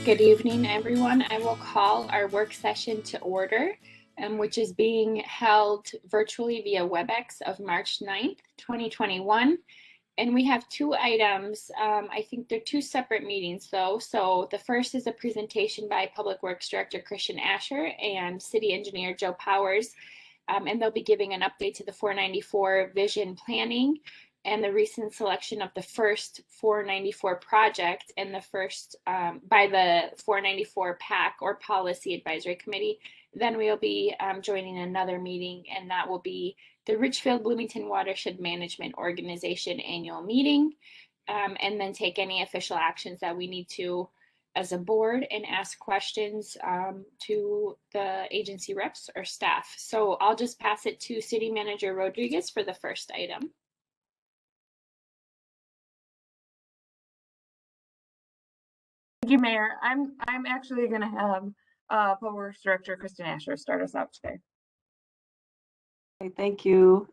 Good evening, everyone. I will call our work session to order, which is being held virtually via WebEx of March 9th, 2021. And we have two items. I think they're two separate meetings though. So the first is a presentation by Public Works Director Christian Asher and City Engineer Joe Powers. And they'll be giving an update to the 494 vision planning and the recent selection of the first 494 project and the first by the 494 PAC or Policy Advisory Committee. Then we'll be joining another meeting, and that will be the Richfield Bloomington Watershed Management Organization annual meeting, and then take any official actions that we need to as a board and ask questions to the agency reps or staff. So I'll just pass it to City Manager Rodriguez for the first item. Thank you, Mayor. I'm actually going to have Public Works Director Christian Asher start us out today. Okay, thank you.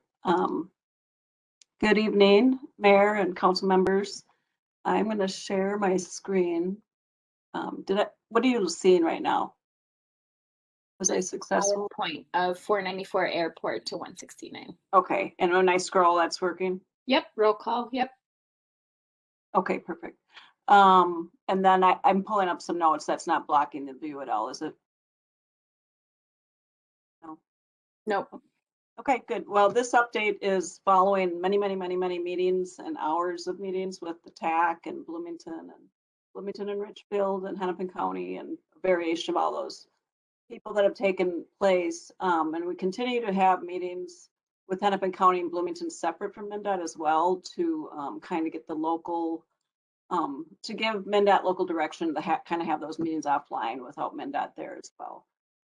Good evening, Mayor and council members. I'm going to share my screen. What are you seeing right now? Was I successful? Point of 494 airport to 169. Okay, and when I scroll, that's working? Yep, roll call, yep. Okay, perfect. And then I'm pulling up some notes. That's not blocking the view at all, is it? No. Nope. Okay, good. Well, this update is following many meetings and hours of meetings with the TAC and Bloomington and Richfield and Hennepin County and a variation of all those people that have taken place. And we continue to have meetings with Hennepin County and Bloomington separate from MnDOT as well to kind of get the local, to give MnDOT local direction to kind of have those meetings offline without MnDOT there as well.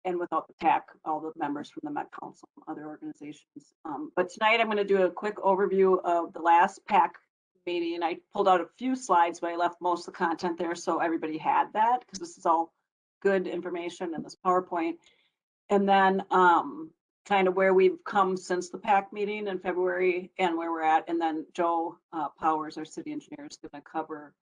And without the TAC, all the members from the Met Council and other organizations. But tonight I'm going to do a quick overview of the last PAC meeting. I pulled out a few slides, but I left most of the content there so everybody had that, because this is all good information in this PowerPoint. And then kind of where we've come since the PAC meeting in February and where we're at. And then Joe Powers, our city engineer, is going to cover.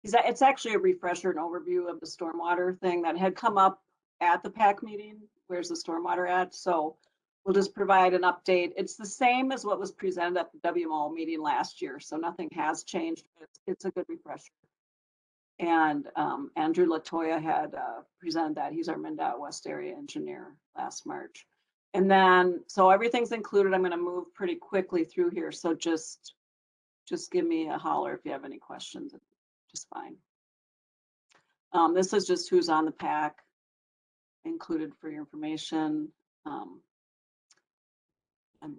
It's actually a refresher and overview of the stormwater thing that had come up at the PAC meeting. Where's the stormwater at? So we'll just provide an update. It's the same as what was presented at the WMO meeting last year. So nothing has changed. It's a good refresher. And Andrew Latoya had presented that. He's our MnDOT West Area engineer last March. And then, so everything's included. I'm going to move pretty quickly through here. So just give me a holler if you have any questions. Just fine. This is just who's on the PAC. Included for your information. I'm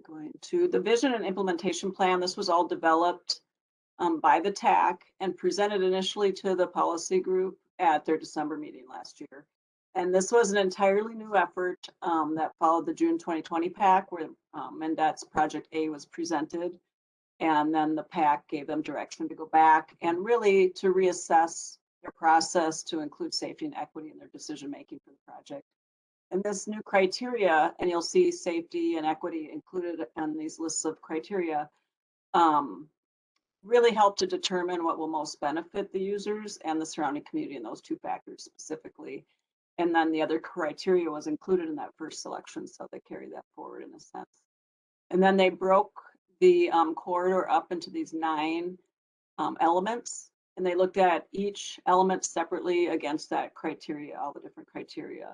going to the vision and implementation plan. This was all developed by the TAC and presented initially to the policy group at their December meeting last year. And this was an entirely new effort that followed the June 2020 PAC, where MnDOT's Project A was presented. And then the PAC gave them direction to go back and really to reassess their process to include safety and equity in their decision making for the project. And this new criteria, and you'll see safety and equity included in these lists of criteria, really help to determine what will most benefit the users and the surrounding community in those two factors specifically. And then the other criteria was included in that first selection, so they carry that forward in a sense. And then they broke the corridor up into these 9 elements. And they looked at each element separately against that criteria, all the different criteria.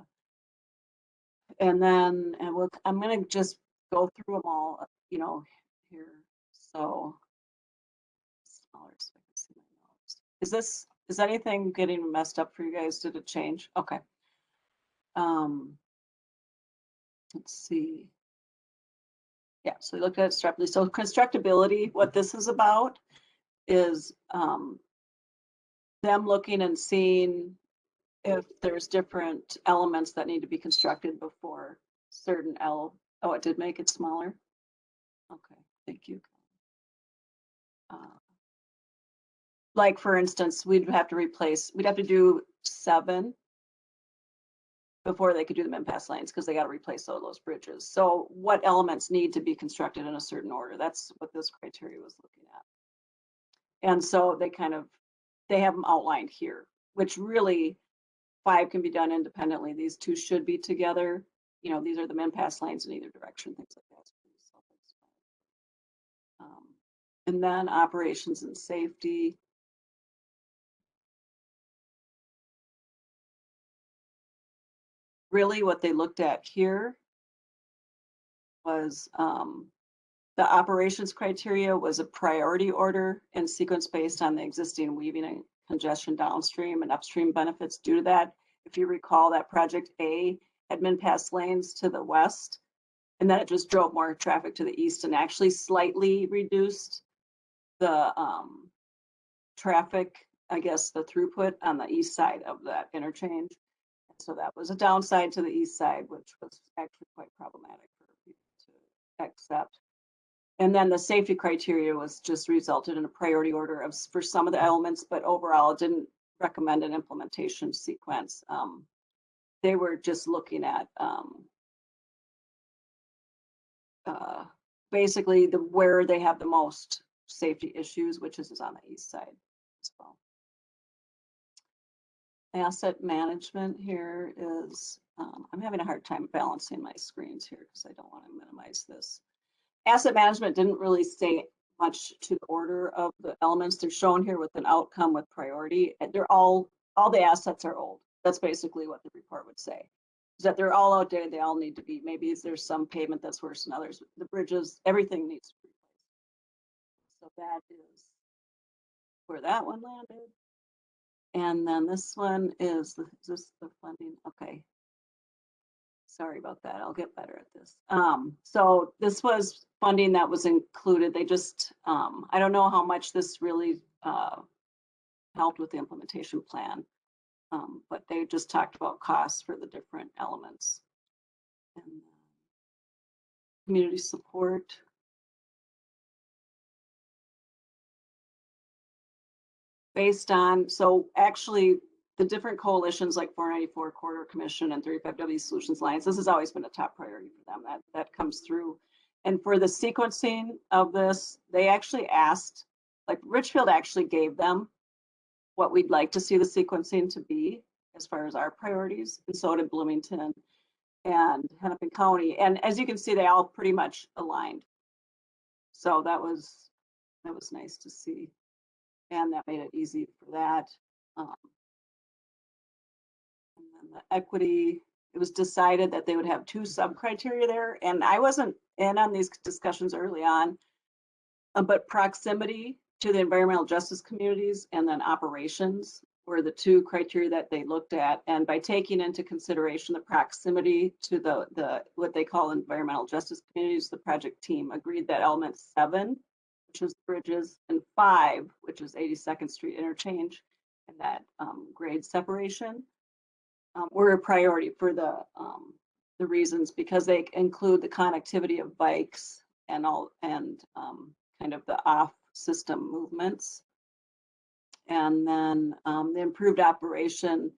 And then I'm going to just go through them all, here. So, smaller so I can see my notes. Is anything getting messed up for you guys? Did it change? Okay. Let's see. Yeah, so we looked at it separately. So constructability, what this is about is them looking and seeing if there's different elements that need to be constructed before certain oh, it did make it smaller. Okay, thank you. Like for instance, we'd have to do 7 before they could do the impasse lanes because they got to replace all those bridges. So what elements need to be constructed in a certain order? That's what this criteria was looking at. And so they have them outlined here, which really 5 can be done independently. These 2 should be together. You know, these are the min pass lanes in either direction, things like that. It's pretty self-explanatory. And then operations and safety. Really what they looked at here was the operations criteria was a priority order and sequence based on the existing weaving and congestion downstream and upstream benefits due to that. If you recall, that project A had min pass lanes to the west, and then it just drove more traffic to the east and actually slightly reduced the traffic, I guess, the throughput on the east side of that interchange. So that was a downside to the east side, which was actually quite problematic for people to accept. And then the safety criteria was just resulted in a priority order of for some of the elements, but overall it didn't recommend an implementation sequence. They were just looking at basically where they have the most safety issues, which is on the east side as well. Asset management here is, I'm having a hard time balancing my screens here because I don't want to minimize this. Asset management didn't really say much to the order of the elements. They're shown here with an outcome with priority. And they're all the assets are old. That's basically what the report would say. Is that they're all outdated. They all need to be, maybe there's some pavement that's worse than others. The bridges, everything needs to be replaced. So that is where that one landed. And then this one is this the funding? Okay. Sorry about that. I'll get better at this. So this was funding that was included. They just, I don't know how much this really helped with the implementation plan, but they just talked about costs for the different elements. And community support. Based on, so actually the different coalitions like 494 Corridor Commission and 35W Solutions Alliance, this has always been a top priority for them. That comes through. And for the sequencing of this, they actually asked, like Richfield actually gave them what we'd like to see the sequencing to be as far as our priorities, and so did Bloomington and Hennepin County. And as you can see, they all pretty much aligned. So that was nice to see. And that made it easy for that. And then the equity, it was decided that they would have 2 sub-criteria there. And I wasn't in on these discussions early on, but proximity to the environmental justice communities and then operations were the 2 criteria that they looked at. And by taking into consideration the proximity to the what they call environmental justice communities, the project team agreed that element 7, which is bridges, and 5, which is 82nd Street interchange, and that grade separation, were a priority for the reasons because they include the connectivity of bikes and all and kind of the off system movements. And then the improved operation,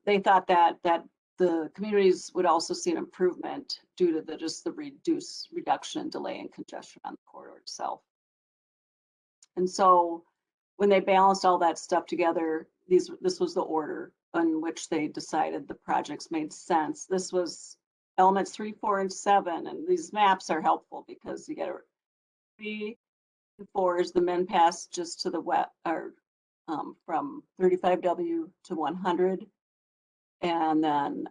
they thought that the communities would also see an improvement due to just the reduction, delay, and congestion on the corridor itself. And so when they balanced all that stuff together, this was the order in which they decided the projects made sense. This was elements 3, 4, and 7, and these maps are helpful because you get 3 and 4 is the min pass just to the west, or from 35W to 100. And then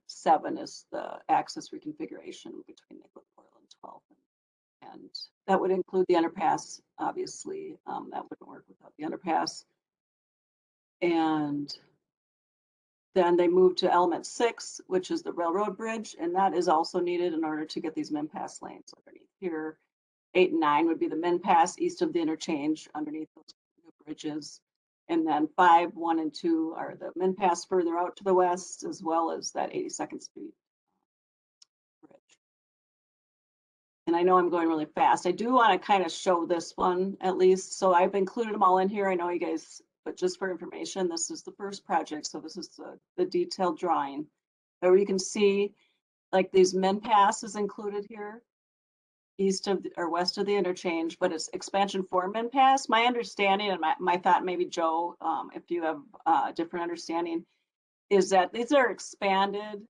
7 is the access reconfiguration between Nicollet, Portland, 12. And that would include the underpass, obviously. That wouldn't work without the underpass. And then they moved to element 6, which is the railroad bridge. And that is also needed in order to get these min pass lanes underneath here. 8 and 9 would be the min pass east of the interchange underneath those new bridges. And then 5, 1, and 2 are the min pass further out to the west, as well as that 82nd Street bridge. And I know I'm going really fast. I do want to kind of show this one at least. So I've included them all in here. I know you guys, but just for information, this is the first project. So this is the detailed drawing where you can see like these min passes included here, east of or west of the interchange, but it's expansion 4 min pass. My understanding and my thought, maybe Joe, if you have a different understanding, is that these are expanded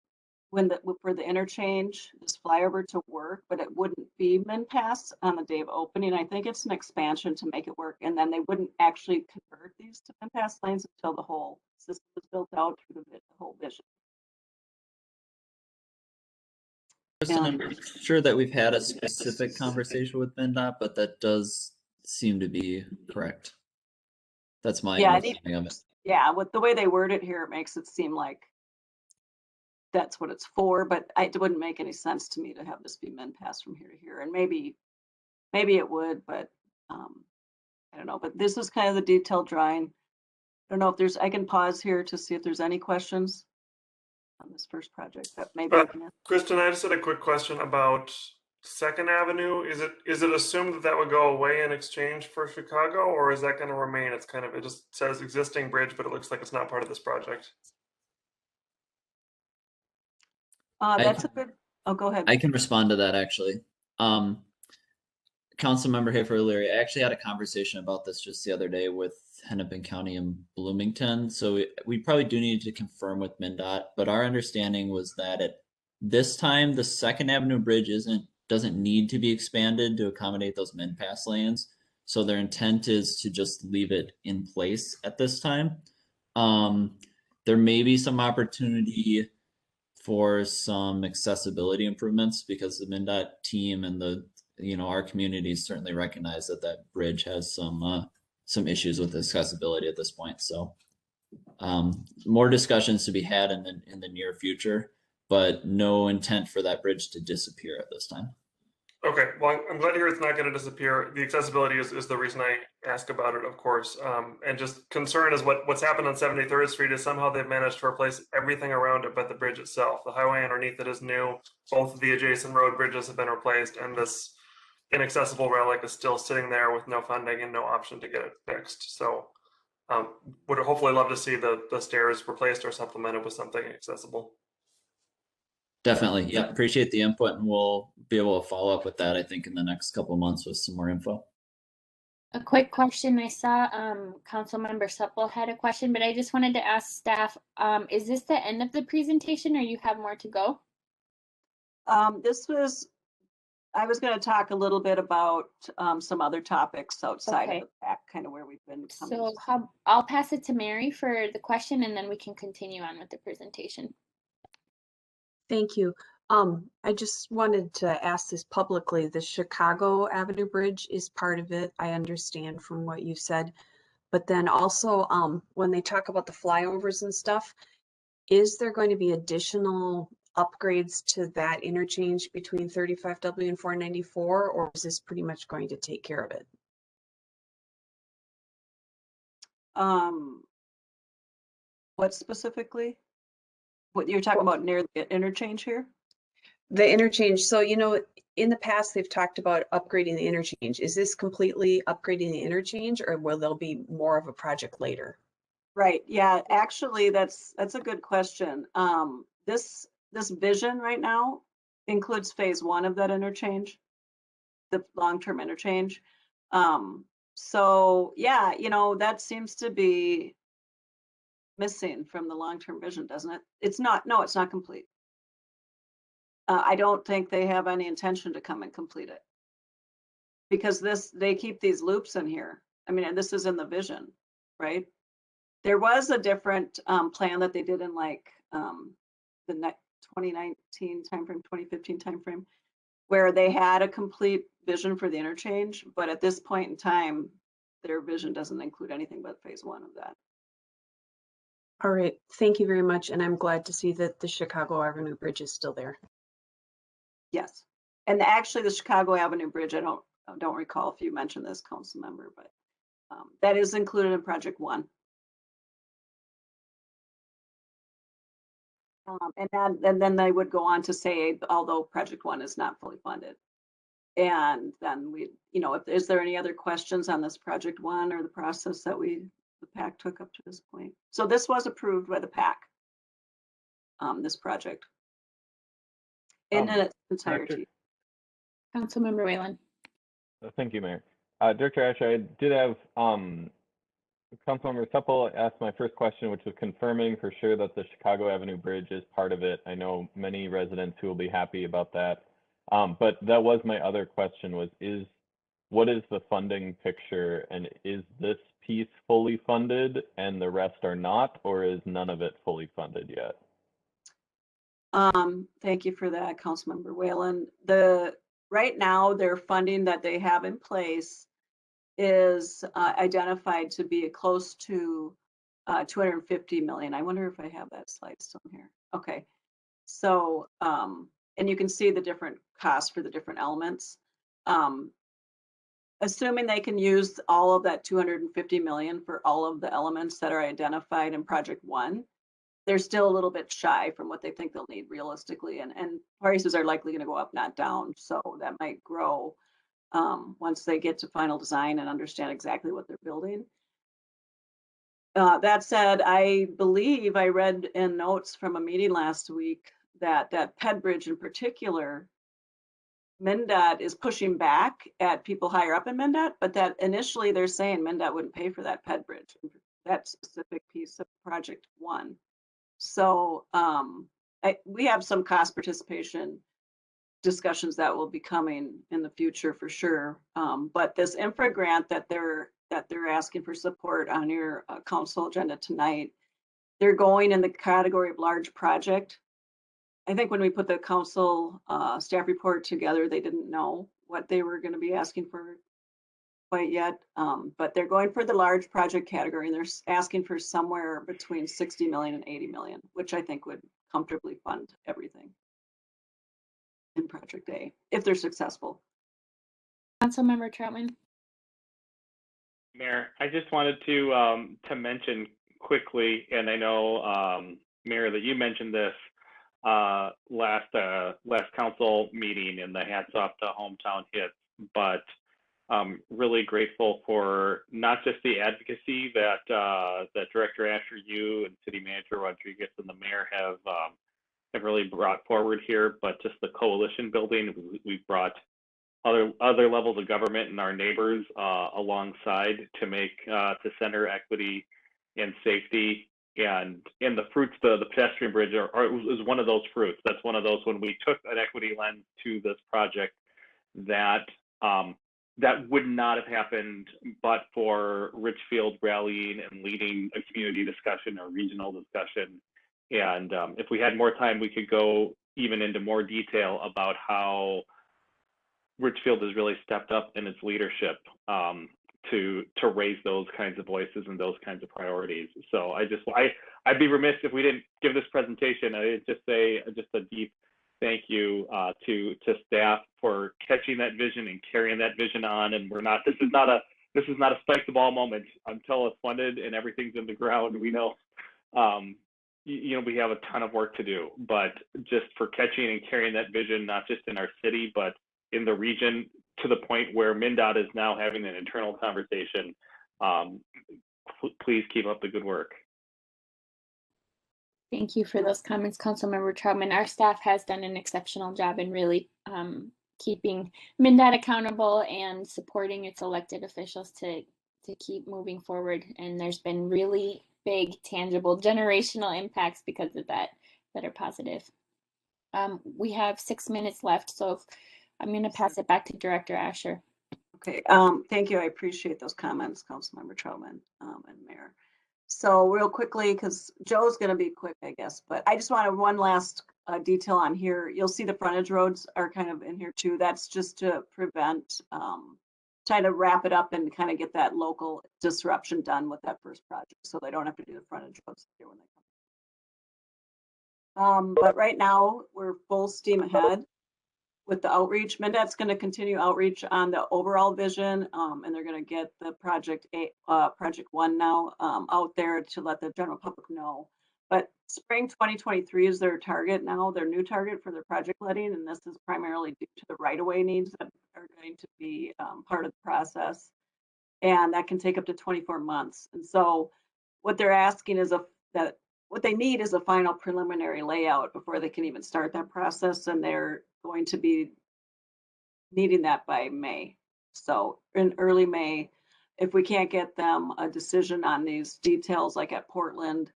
for the interchange, this flyover to work, but it wouldn't be min pass on the day of opening. I think it's an expansion to make it work, and then they wouldn't actually convert these to min pass lanes until the whole system is built out through the whole vision. Kristen, I'm sure that we've had a specific conversation with MnDOT, but that does seem to be correct. That's my understanding of it. Yeah, with the way they word it here, it makes it seem like that's what it's for, but it wouldn't make any sense to me to have this be min pass from here to here. And maybe it would, but I don't know. But this is kind of the detailed drawing. I don't know if I can pause here to see if there's any questions on this first project that maybe I can answer. Kristen, I just had a quick question about Second Avenue. Is it assumed that would go away in exchange for Chicago, or is that going to remain? It just says existing bridge, but it looks like it's not part of this project. That's a good. Oh, go ahead. I can respond to that actually. Councilmember Hafer earlier, I actually had a conversation about this just the other day with Hennepin County and Bloomington. So we probably do need to confirm with MnDOT, but our understanding was that at this time, the Second Avenue Bridge doesn't need to be expanded to accommodate those min pass lanes. So their intent is to just leave it in place at this time. There may be some opportunity for some accessibility improvements because the MnDOT team and our communities certainly recognize that bridge has some issues with accessibility at this point. So more discussions to be had in the near future, but no intent for that bridge to disappear at this time. Okay, well, I'm glad to hear it's not going to disappear. The accessibility is the reason I ask about it, of course. And just concern is what's happened on 73rd Street is somehow they've managed to replace everything around it but the bridge itself. The highway underneath it is new. Both of the adjacent road bridges have been replaced, and this inaccessible relic is still sitting there with no funding and no option to get it fixed. So would hopefully love to see the stairs replaced or supplemented with something accessible. Definitely. Yeah. Appreciate the input, and we'll be able to follow up with that, I think, in the next couple of months with some more info. A quick question. I saw Councilmember Supple had a question, but I just wanted to ask staff, is this the end of the presentation or you have more to go? I was going to talk a little bit about some other topics outside Okay. of the pack, kind of where we've been coming. So I'll pass it to Mary for the question, and then we can continue on with the presentation. Thank you. I just wanted to ask this publicly. The Chicago Avenue Bridge is part of it, I understand from what you said. But then also, when they talk about the flyovers and stuff, is there going to be additional upgrades to that interchange between 35W and 494, or is this pretty much going to take care of it? What specifically? What you're talking about near the interchange here? The interchange. So, in the past, they've talked about upgrading the interchange. Is this completely upgrading the interchange, or will there be more of a project later? Right. Yeah, actually, that's a good question. This vision right now includes phase 1 of that interchange, the long-term interchange. So yeah, that seems to be missing from the long-term vision, doesn't it? It's not complete. I don't think they have any intention to come and complete it because they keep these loops in here. I mean, and this is in the vision, right? There was a different plan that they did in like the 2019 timeframe, 2015 timeframe, where they had a complete vision for the interchange, but at this point in time, their vision doesn't include anything but phase 1 of that. All right, thank you very much. And I'm glad to see that the Chicago Avenue Bridge is still there. Yes, and actually the Chicago Avenue Bridge, I don't recall if you mentioned this, council member, but that is included in project 1. And then they would go on to say, although project 1 is not fully funded. And then is there any other questions on this project 1 or the process that the PAC took up to this point? So this was approved by the PAC, this project. In its entirety. Councilmember Whalen. Thank you, Mayor. Director Asher, I did have Councilmember Supple asked my first question, which was confirming for sure that the Chicago Avenue Bridge is part of it. I know many residents who will be happy about that. But that was my other question was, what is the funding picture, and is this piece fully funded and the rest are not, or is none of it fully funded yet? Thank you for that, Councilmember Whalen. Right now, their funding that they have in place is identified to be close to 250 million. I wonder if I have that slide still here. Okay, so and you can see the different costs for the different elements. Assuming they can use all of that 250 million for all of the elements that are identified in Project 1, they're still a little bit shy from what they think they'll need realistically, and prices are likely going to go up, not down. So that might grow once they get to final design and understand exactly what they're building. That said, I believe I read in notes from a meeting last week that PED Bridge in particular, MnDOT is pushing back at people higher up in MnDOT, but that initially they're saying MnDOT wouldn't pay for that PED Bridge, that specific piece of Project 1. So we have some cost participation discussions that will be coming in the future for sure. But this infra grant that they're asking for support on your council agenda tonight, they're going in the category of large project. I think when we put the council staff report together, they didn't know what they were going to be asking for quite yet, but they're going for the large project category, and they're asking for somewhere between 60 million and 80 million, which I think would comfortably fund everything in Project A if they're successful. Councilmember Troutman. Mayor, I just wanted to mention quickly, and I know Mayor that you mentioned this last council meeting, and the hats off to Hometown Hits, but really grateful for not just the advocacy that Director Asher, you and City Manager Rodriguez and the Mayor have really brought forward here, but just the coalition building. We've brought other levels of government and our neighbors alongside to make to center equity and safety, and the fruits, the pedestrian bridge is one of those fruits. That's one of those, when we took an equity lens to this project, that that would not have happened but for Richfield rallying and leading a community discussion or regional discussion. And if we had more time, we could go even into more detail about how Richfield has really stepped up in its leadership to raise those kinds of voices and those kinds of priorities. So I'd be remiss if we didn't give this presentation. I'd just say a deep thank you to staff for catching that vision and carrying that vision on. And this is not a spike the ball moment until it's funded and everything's in the ground. We know we have a ton of work to do, but just for catching and carrying that vision, not just in our city, but in the region, to the point where MnDOT is now having an internal conversation. Please keep up the good work. Thank you for those comments, Councilmember Troutman. Our staff has done an exceptional job in really keeping MnDOT accountable and supporting its elected officials to keep moving forward. And there's been really big, tangible, generational impacts because of that are positive. We have 6 minutes left, so I'm going to pass it back to Director Asher. Okay, thank you. I appreciate those comments, Councilmember Troutman and Mayor. So real quickly, because Joe's going to be quick, I guess, but I just wanted one last detail on here. You'll see the frontage roads are kind of in here too. That's just to prevent, trying to wrap it up and kind of get that local disruption done with that first project, so they don't have to do the frontage roads here when they come. But right now we're full steam ahead with the outreach. MnDOT's going to continue outreach on the overall vision, and they're going to get the Project 1 now out there to let the general public know. But spring 2023 is their target now, their new target for their project letting, and this is primarily due to the right-of-way needs that are going to be part of the process, and that can take up to 24 months. And so what they're asking is what they need is a final preliminary layout before they can even start that process, and they're going to be needing that by May. So in early May, if we can't get them a decision on these details, like at Portland,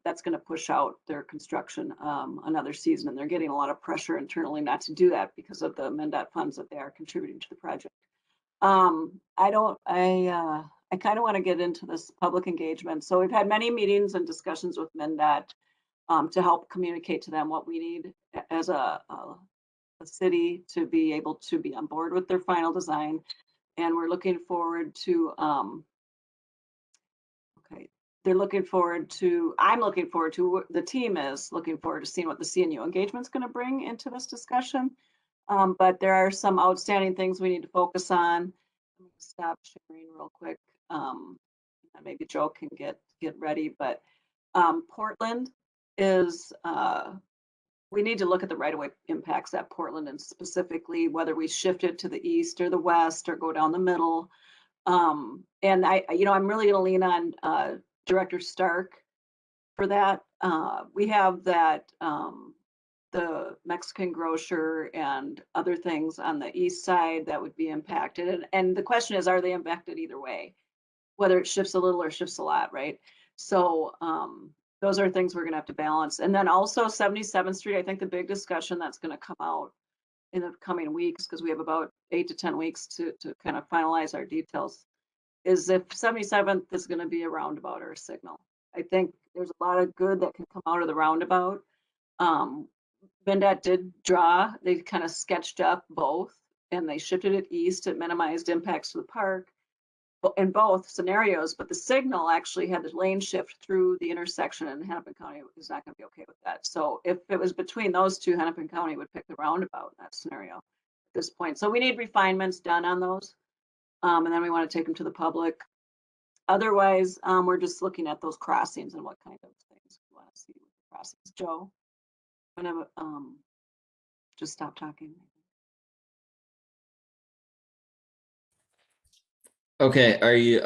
that's going to push out their construction another season, and they're getting a lot of pressure internally not to do that because of the MnDOT funds that they are contributing to the project. I kind of want to get into this public engagement. So we've had many meetings and discussions with MnDOT to help communicate to them what we need as a city to be able to be on board with their final design. And we're looking forward to, they're looking forward to, I'm looking forward to, the team is looking forward to seeing what the CNU engagement is going to bring into this discussion. But there are some outstanding things we need to focus on. Let me stop sharing real quick. Maybe Joe can get ready, but Portland is, we need to look at the right-of-way impacts at Portland, and specifically whether we shift it to the east or the west or go down the middle. And I'm really going to lean on Director Stark for that. We have that the Mexican grocer and other things on the east side that would be impacted. And the question is, are they impacted either way? Whether it shifts a little or shifts a lot, right? So those are things we're going to have to balance. And then also 77th Street, I think the big discussion that's going to come out in the coming weeks, because we have about 8 to 10 weeks to kind of finalize our details, is if 77th is going to be a roundabout or a signal. I think there's a lot of good that can come out of the roundabout. MnDOT did draw, they kind of sketched up both, and they shifted it east. It minimized impacts to the park in both scenarios, but the signal actually had the lane shift through the intersection, and Hennepin County is not going to be okay with that. So if it was between those two, Hennepin County would pick the roundabout in that scenario at this point. So we need refinements done on those, and then we want to take them to the public. Otherwise, we're just looking at those crossings and what kind of things we want to see with the crossings. Joe, whenever, just stop talking. Okay, are you,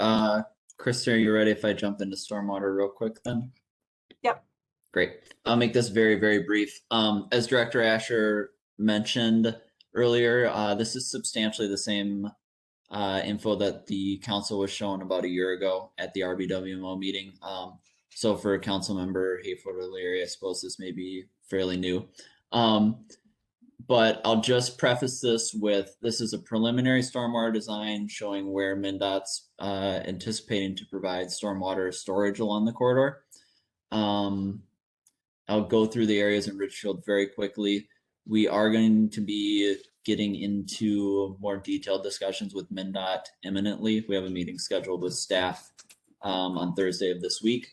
Kristen, are you ready if I jump into stormwater real quick then? Yep. Great. I'll make this very, very brief. As Director Asher mentioned earlier, this is substantially the same info that the council was shown about a year ago at the RBWMO meeting. So for a council member, Hayford or Larry, I suppose this may be fairly new. But I'll just preface this with, this is a preliminary stormwater design showing where MnDOT's anticipating to provide stormwater storage along the corridor. I'll go through the areas in Richfield very quickly. We are going to be getting into more detailed discussions with MnDOT imminently. We have a meeting scheduled with staff on Thursday of this week.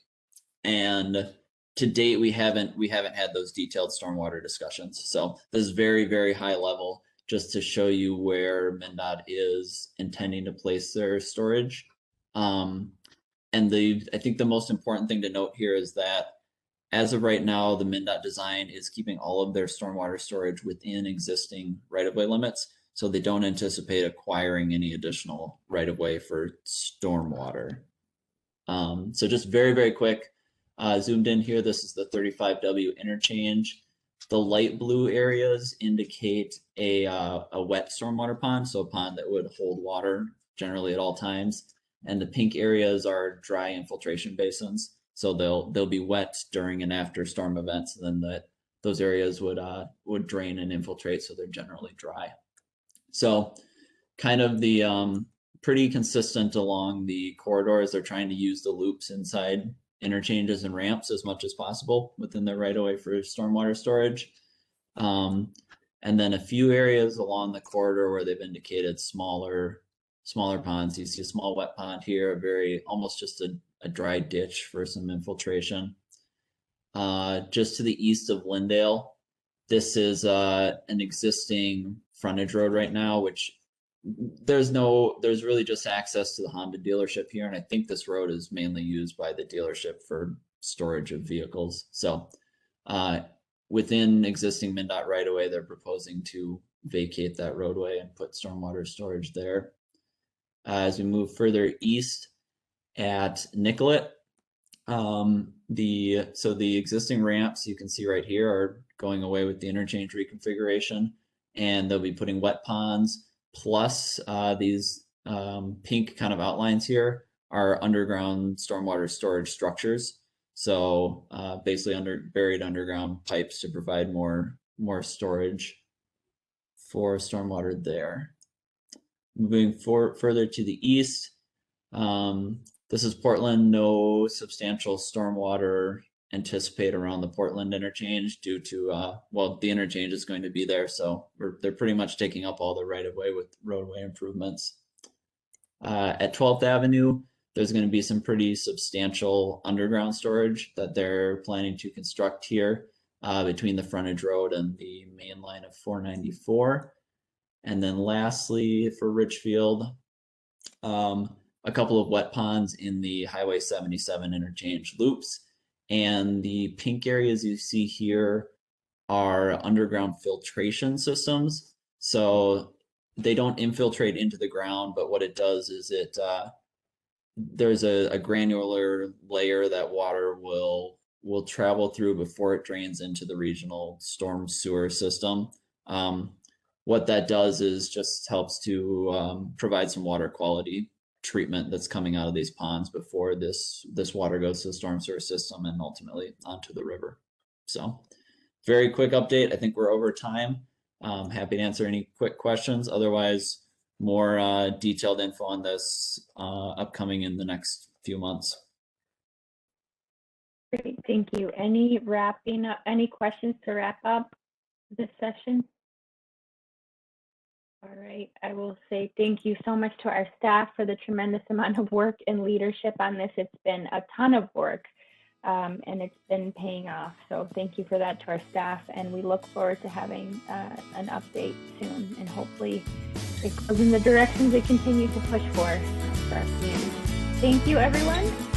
And to date, we haven't had those detailed stormwater discussions. So this is very, very high level, just to show you where MnDOT is intending to place their storage. And I think the most important thing to note here is that as of right now, the MnDOT design is keeping all of their stormwater storage within existing right-of-way limits. So they don't anticipate acquiring any additional right-of-way for stormwater. So just very, very quick. Zoomed in here, this is the 35W interchange. The light blue areas indicate a wet stormwater pond, so a pond that would hold water generally at all times. And the pink areas are dry infiltration basins, so they'll be wet during and after storm events. And then those areas would drain and infiltrate, so they're generally dry. So kind of the pretty consistent along the corridors. They're trying to use the loops inside interchanges and ramps as much as possible within their right of way for stormwater storage. And then a few areas along the corridor where they've indicated smaller ponds. You see a small wet pond here, almost just a dry ditch for some infiltration. Just to the east of Lindale, this is an existing frontage road right now, which there's really just access to the Honda dealership here, and I think this road is mainly used by the dealership for storage of vehicles. So within existing MnDOT right away, they're proposing to vacate that roadway and put stormwater storage there. As we move further east at Nicollet, the existing ramps you can see right here are going away with the interchange reconfiguration, and they'll be putting wet ponds plus these pink kind of outlines here are underground stormwater storage structures. So basically buried underground pipes to provide more storage for stormwater there. Moving further to the east, this is Portland. No substantial stormwater anticipate around the Portland interchange due to, well, the interchange is going to be there, so they're pretty much taking up all the right-of-way with roadway improvements. At 12th Avenue, there's going to be some pretty substantial underground storage that they're planning to construct here between the frontage road and the main line of 494. And then lastly, for Richfield, a couple of wet ponds in the Highway 77 interchange loops. And the pink areas you see here are underground filtration systems. So they don't infiltrate into the ground, but what it does is there's a granular layer that water will travel through before it drains into the regional storm sewer system. What that does is just helps to provide some water quality treatment that's coming out of these ponds before this water goes to the storm sewer system and ultimately onto the river. So very quick update. I think we're over time. Happy to answer any quick questions. Otherwise, more detailed info on this upcoming in the next few months. Great, thank you. Any questions to wrap up this session? All right, I will say thank you so much to our staff for the tremendous amount of work and leadership on this. It's been a ton of work and it's been paying off. So thank you for that to our staff, and we look forward to having an update soon, and hopefully it goes in the directions we continue to push for our community. Thank you, everyone.